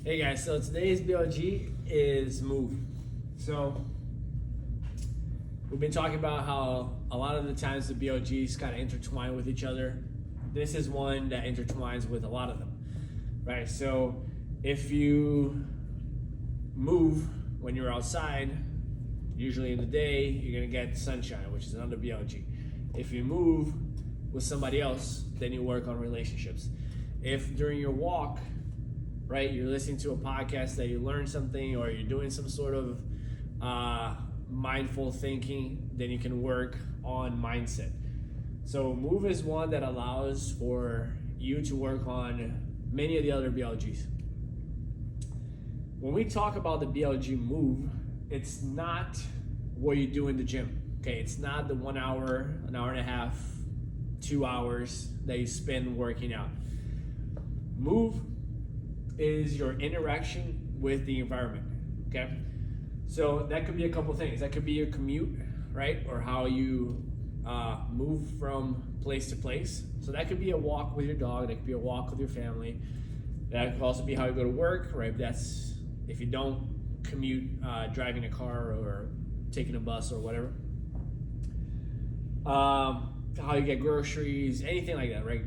Hey guys, so today's BLG is move. So we've been talking about how a lot of the times the BLGs kind of intertwine with each other. This is one that intertwines with a lot of them, right? So if you move when you're outside, usually in the day, you're gonna get sunshine, which is another BLG. If you move with somebody else, then you work on relationships. If during your walk, right, you're listening to a podcast that you learn something, or you're doing some sort of mindful thinking, then you can work on mindset. So move is one that allows for you to work on many of the other BLGs. When we talk about the BLG move, it's not what you do in the gym. Okay, it's not the 1 hour, an hour and a half, 2 hours that you spend working out. Move is your interaction with the environment, okay? So that could be a couple things. That could be your commute, right? Or how you move from place to place. So that could be a walk with your dog. That could be a walk with your family. That could also be how you go to work, right? That's if you don't commute driving a car or taking a bus or whatever. How you get groceries, anything like that, right?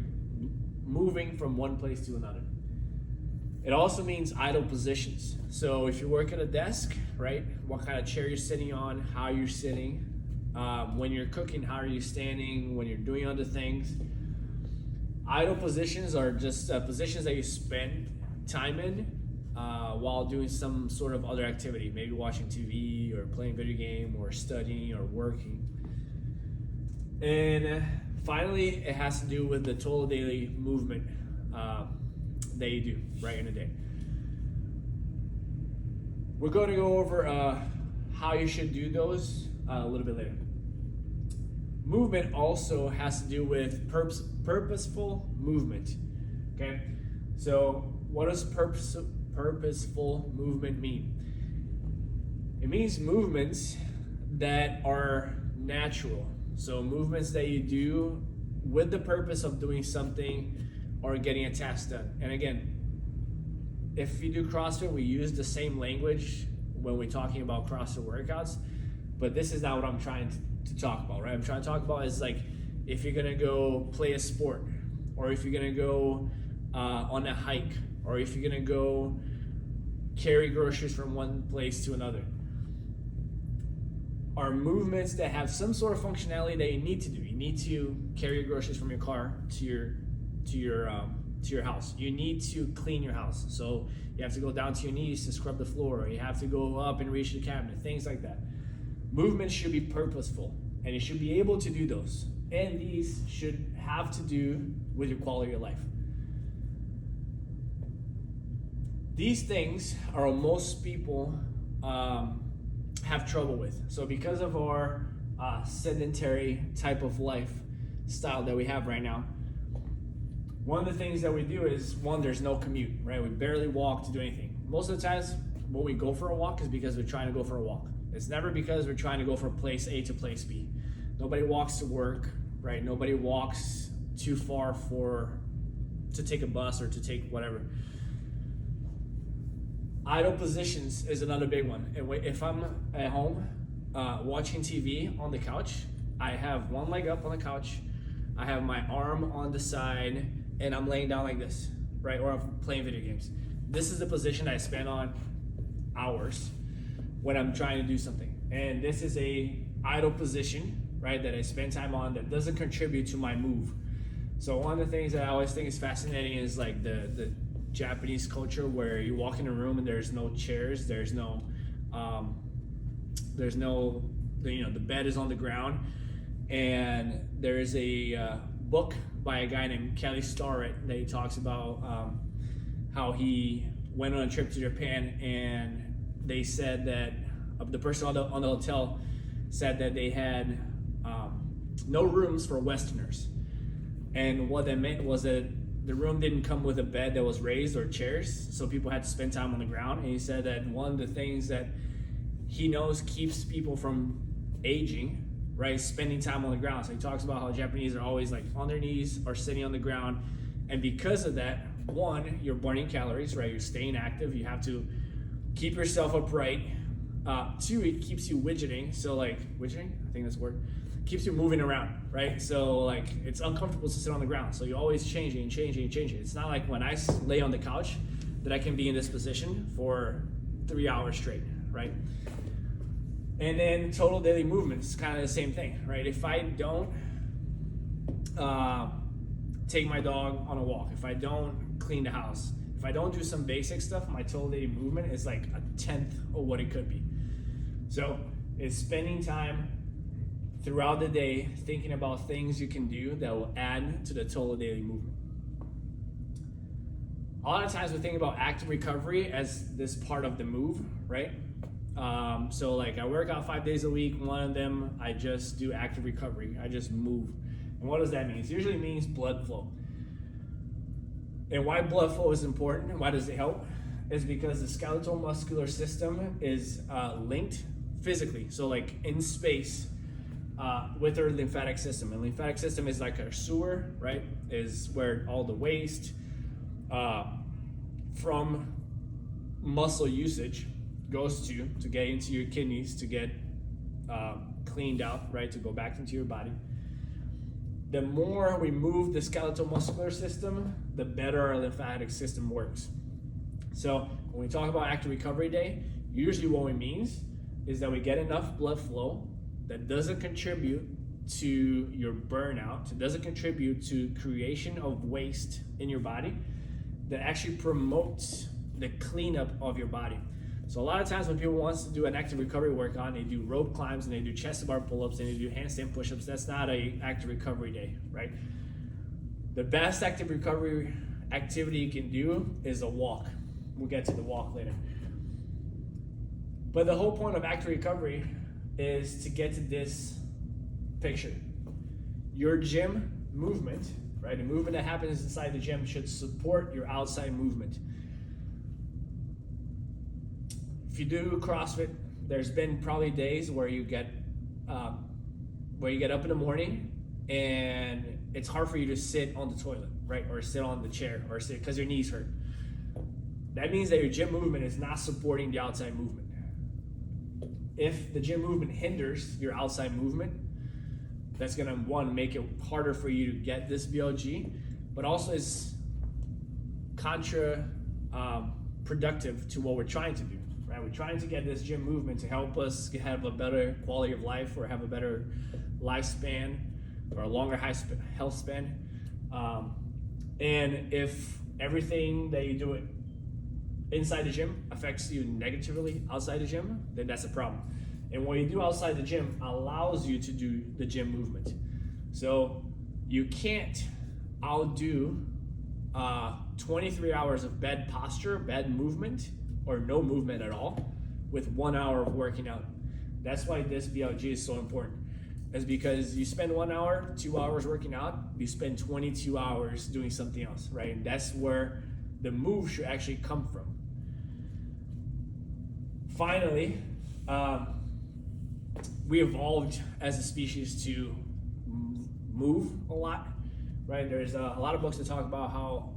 Moving from one place to another. It also means idle positions. So if you work at a desk, right, what kind of chair you're sitting on, how you're sitting, when you're cooking, how are you standing, when you're doing other things. Idle positions are just positions that you spend time in while doing some sort of other activity, maybe watching TV or playing video game or studying or working. And finally, it has to do with the total daily movement that you do right in a day. We're going to go over how you should do those a little bit later. Movement also has to do with purposeful movement. Okay, so what does purposeful movement mean? It means movements that are natural. So movements that you do with the purpose of doing something or getting a task done. And again, if you do CrossFit, we use the same language when we're talking about CrossFit workouts, but this is not what I'm trying to talk about, right? I'm trying to talk about is like if you're gonna go play a sport, or if you're gonna go on a hike, or if you're gonna go carry groceries from one place to another. Are movements that have some sort of functionality that you need to do. You need to carry your groceries from your car to your house. You need to clean your house. So you have to go down to your knees to scrub the floor, or you have to go up and reach the cabinet, things like that. Movements should be purposeful, and you should be able to do those. And these should have to do with your quality of life. These things are what most people have trouble with. So because of our sedentary type of lifestyle that we have right now, one of the things that we do is, one, there's no commute, right? We barely walk to do anything. Most of the times when we go for a walk is because we're trying to go for a walk. It's never because we're trying to go from place A to place B. Nobody walks to work, right? Nobody walks too far to take a bus or to take whatever. Idle positions is another big one. If I'm at home watching TV on the couch, I have one leg up on the couch, I have my arm on the side, and I'm laying down like this, right? Or I'm playing video games. This is the position I spend on hours when I'm trying to do something. And this is a idle position, right, that I spend time on that doesn't contribute to my move. So one of the things that I always think is fascinating is like the Japanese culture, where you walk in a room and there's no chairs, the bed is on the ground, and there's a book by a guy named Kelly Starrett that he talks about how he went on a trip to Japan, and they said that the person on the hotel said that they had no rooms for Westerners, and what that meant was that the room didn't come with a bed that was raised or chairs, so people had to spend time on the ground. And he said that one of the things that he knows keeps people from aging, right, spending time on the ground. So he talks about how Japanese are always like on their knees or sitting on the ground, and because of that, one, you're burning calories, right? You're staying active. You have to keep yourself upright. Two, it keeps you widgeting. So like widgeting, I think that's the word. Keeps you moving around, right? So like it's uncomfortable to sit on the ground. So you're always changing. It's not like when I lay on the couch that I can be in this position for 3 hours straight, right? And then total daily movement is kind of the same thing, right? If I don't take my dog on a walk, if I don't clean the house, if I don't do some basic stuff, my total daily movement is like 1/10 of what it could be. So it's spending time throughout the day thinking about things you can do that will add to the total daily movement. A lot of times we think about active recovery as this part of the move, right? So like I work out 5 days a week. One of them, I just do active recovery. I just move. And what does that mean? It usually means blood flow. And why blood flow is important and why does it help is because the skeletal muscular system is linked physically. So like in space with our lymphatic system. And lymphatic system is like our sewer, right? Is where all the waste from muscle usage goes to get into your kidneys, to get cleaned out, right? To go back into your body. The more we move the skeletal muscular system, the better our lymphatic system works. So when we talk about active recovery day, usually what it means is that we get enough blood flow that doesn't contribute to your burnout, it doesn't contribute to creation of waste in your body, that actually promotes the cleanup of your body. So a lot of times when people want to do an active recovery workout, they do rope climbs and they do chest bar pull-ups and they do handstand push-ups. That's not a active recovery day, right? The best active recovery activity you can do is a walk. We'll get to the walk later. But the whole point of active recovery is to get to this picture. Your gym movement, right? The movement that happens inside the gym should support your outside movement. If you do CrossFit, there's been probably days where you get up in the morning and it's hard for you to sit on the toilet, right? Or sit on the chair, or sit because your knees hurt. That means that your gym movement is not supporting the outside movement. If the gym movement hinders your outside movement, that's gonna, one, make it harder for you to get this BLG, but also is productive to what we're trying to do. Right? We're trying to get this gym movement to help us have a better quality of life, or have a better lifespan, or a longer health span. And if everything that you do inside the gym affects you negatively outside the gym, then that's a problem. And what you do outside the gym allows you to do the gym movement. So you can't outdo 23 hours of bed posture, bed movement, or no movement at all with 1 hour of working out. That's why this BLG is so important. Is because you spend 1 hour, 2 hours working out, you spend 22 hours doing something else, right? And that's where the move should actually come from. Finally, we evolved as a species to move a lot, right? There's a lot of books that talk about how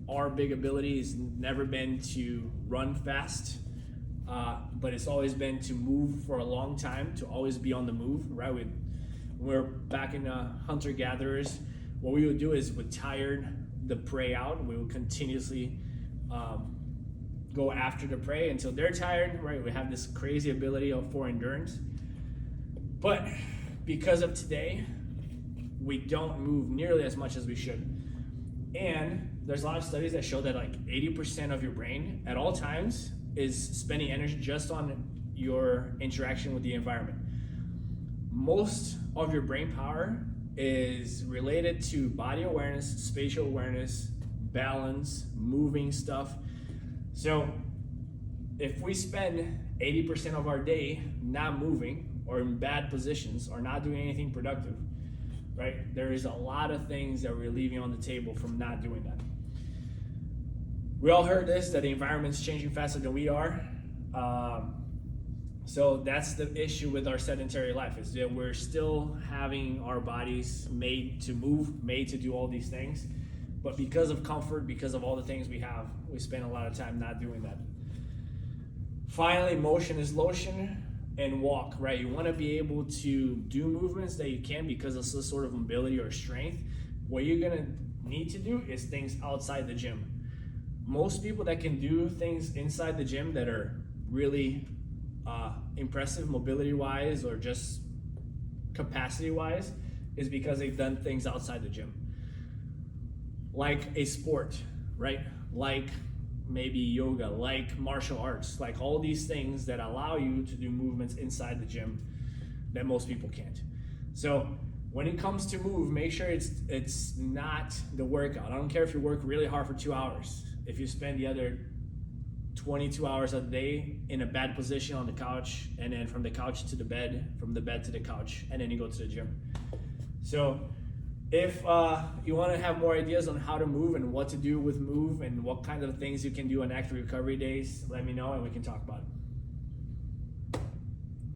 our big ability has never been to run fast, but it's always been to move for a long time, to always be on the move, right? When we're back in hunter-gatherers, what we would do is we tired the prey out, and we would continuously go after the prey until they're tired, right? We have this crazy ability for endurance. But because of today, we don't move nearly as much as we should. And there's a lot of studies that show that like 80% of your brain at all times is spending energy just on your interaction with the environment. Most of your brain power is related to body awareness, spatial awareness, balance, moving stuff. So if we spend 80% of our day not moving, or in bad positions, or not doing anything productive, right? There is a lot of things that we're leaving on the table from not doing that. We all heard this, that the environment's changing faster than we are. So that's the issue with our sedentary life, is that we're still having our bodies made to move, made to do all these things, But because of comfort, because of all the things we have, we spend a lot of time not doing that. Finally, motion is lotion, and walk, right? You want to be able to do movements that you can because of some sort of mobility or strength. What you're going to need to do is things outside the gym. Most people that can do things inside the gym that are really impressive mobility wise or just capacity wise is because they've done things outside the gym. Like a sport, right? Like maybe yoga, like martial arts, like all these things that allow you to do movements inside the gym that most people can't. So when it comes to move, make sure it's not the workout. I don't care if you work really hard for 2 hours. If you spend the other 22 hours a day in a bad position on the couch, and then from the couch to the bed, from the bed to the couch, and then you go to the gym. So if you want to have more ideas on how to move and what to do with move and what kind of things you can do on active recovery days, let me know and we can talk about it.